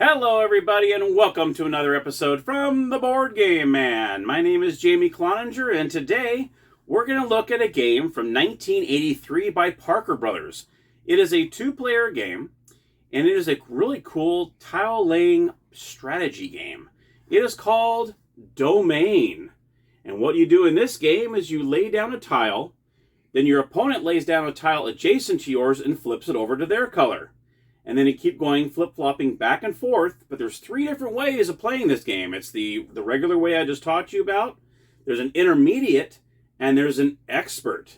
Hello, everybody, and welcome to another episode from the Board Game Man. My name is Jamie Cloninger, and today we're going to look at a game from 1983 by Parker Brothers. It is a two-player game, and it is a really cool tile-laying strategy game. It is called Domain. And what you do in this game is you lay down a tile, then your opponent lays down a tile adjacent to yours and flips it over to their color. And then you keep going, flip-flopping back and forth. But there's three different ways of playing this game. It's the regular way I just taught you about. There's an intermediate, and there's an expert.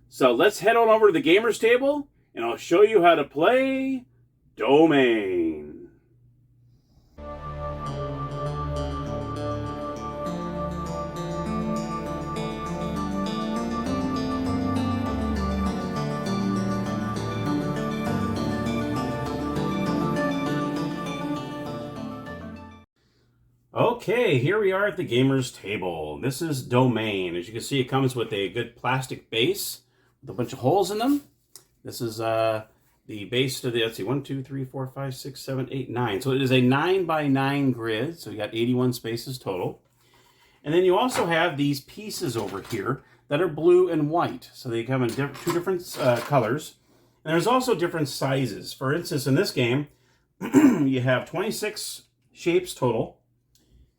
So let's head on over to the gamer's table, and I'll show you how to play Domain. Okay, here we are at the gamer's table. This is Domain. As you can see, it comes with a good plastic base with a bunch of holes in them. This is the base to the, let's see, 1, 2, 3, 4, 5, 6, 7, 8, 9. So it is a 9x9 grid, so you got 81 spaces total. And then you also have these pieces over here that are blue and white. So they come in two different colors. And there's also different sizes. For instance, in this game, you have 26 shapes total.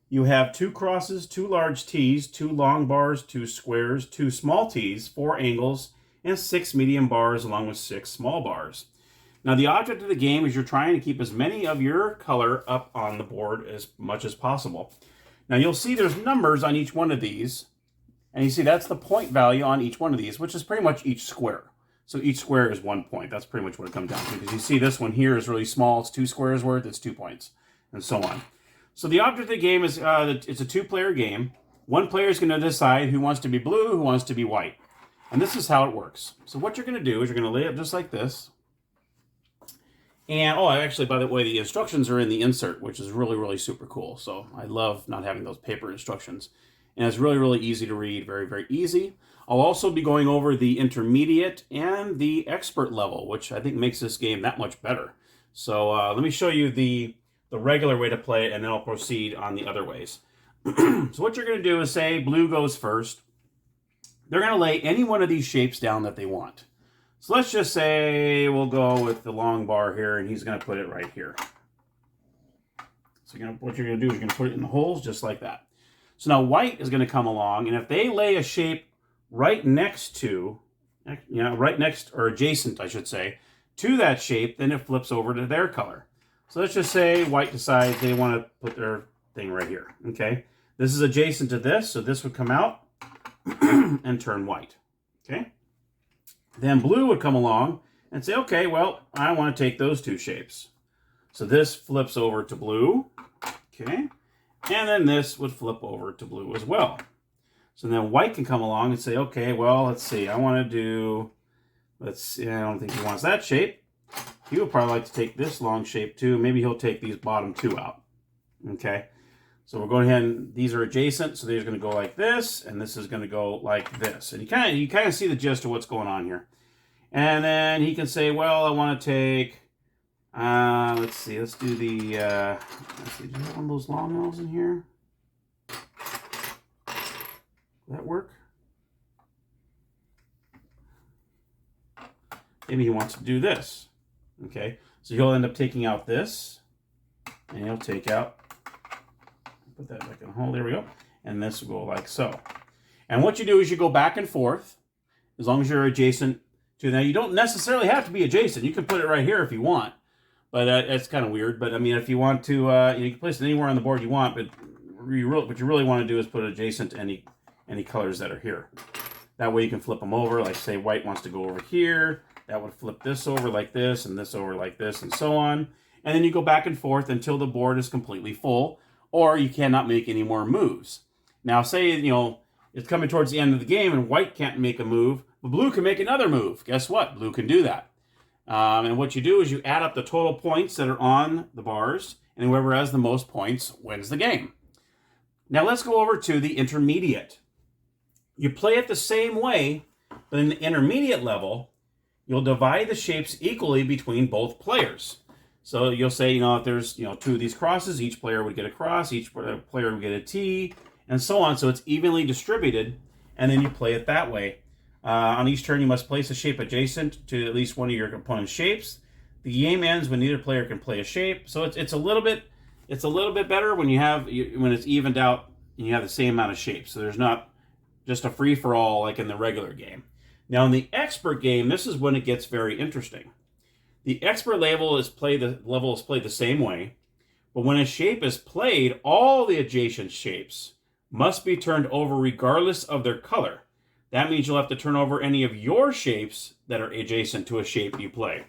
You have 2 crosses, 2 large T's, 2 long bars, 2 squares, 2 small T's, 4 angles, and 6 medium bars along with 6 small bars. Now the object of the game is you're trying to keep as many of your color up on the board as much as possible. Now you'll see there's numbers on each one of these, and you see that's the point value on each one of these, which is pretty much each square. So each square is 1 point. That's pretty much what it comes down to, because you see this one here is really small. It's 2 squares worth, it's 2 points, and so on. So the object of the game is it's a two-player game. One player is going to decide who wants to be blue, who wants to be white. And this is how it works. So what you're going to do is you're going to lay it just like this. And, actually, by the way, the instructions are in the insert, which is really, really super cool. So I love not having those paper instructions. And it's really, really easy to read, very, very easy. I'll also be going over the intermediate and the expert level, which I think makes this game that much better. So let me show you the regular way to play it, and then I'll proceed on the other ways. So what you're going to do is say blue goes first. They're going to lay any one of these shapes down that they want. So let's just say we'll go with the long bar here, and he's going to put it right here. So what you're going to do is you're going to put it in the holes just like that. So now white is going to come along, and if they lay a shape right next to, or adjacent, I should say, to that shape, then it flips over to their color. So let's just say white decides they want to put their thing right here, okay? This is adjacent to this, so this would come out and turn white, okay? Then blue would come along and say, okay, well, I want to take those 2 shapes. So this flips over to blue, okay? And then this would flip over to blue as well. So then white can come along and say, okay, well, let's see, I want to do, let's see, I don't think he wants that shape. He would probably like to take this long shape too. Maybe he'll take these bottom 2 out. Okay. So we're going ahead and these are adjacent. So these are going to go like this, and this is going to go like this. And you kind of see the gist of what's going on here. And then he can say, well, I want to take, let's see, let's do the, let's see, do you have one of those long nails in here? Will that work? Maybe he wants to do this. Okay, so he'll end up taking out this, and he'll take out, put that back in the hole, there we go, and this will go like so. And what you do is you go back and forth, as long as you're adjacent to, now you don't necessarily have to be adjacent, you can put it right here if you want, but that's kind of weird, but I mean, if you want to, you can place it anywhere on the board you want, but what you really want to do is put it adjacent to any colors that are here. That way you can flip them over, like say white wants to go over here, that would flip this over like this, and this over like this, and so on. And then you go back and forth until the board is completely full, or you cannot make any more moves. Now, say, it's coming towards the end of the game, and white can't make a move, but blue can make another move. Guess what? Blue can do that. And what you do is you add up the total points that are on the bars, and whoever has the most points wins the game. Now, let's go over to the intermediate. You play it the same way, but in the intermediate level, you'll divide the shapes equally between both players. So you'll say, if there's, two of these crosses, each player would get a cross, each player would get a T, and so on. So it's evenly distributed, and then you play it that way. On each turn, you must place a shape adjacent to at least one of your opponent's shapes. The game ends when neither player can play a shape. So it's a little bit better when when it's evened out and you have the same amount of shapes. So there's not just a free for all like in the regular game. Now in the expert game, this is when it gets very interesting. The expert level is played the same way, but when a shape is played, all the adjacent shapes must be turned over regardless of their color. That means you'll have to turn over any of your shapes that are adjacent to a shape you play.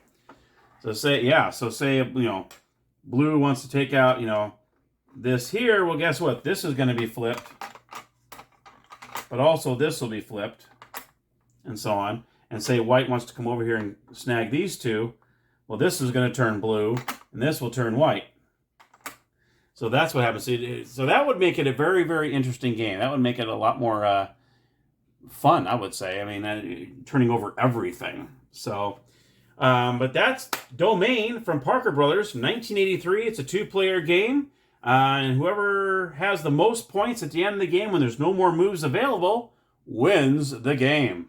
So say, blue wants to take out, this here. Well, guess what? This is going to be flipped, but also this will be flipped, and so on. And say white wants to come over here and snag these two. Well, this is going to turn blue, and this will turn white. So that's what happens. So that would make it a very, very interesting game. That would make it a lot more fun, I would say. I mean, turning over everything. So, but that's Domain from Parker Brothers from 1983. It's a 2-player game. And whoever has the most points at the end of the game when there's no more moves available wins the game.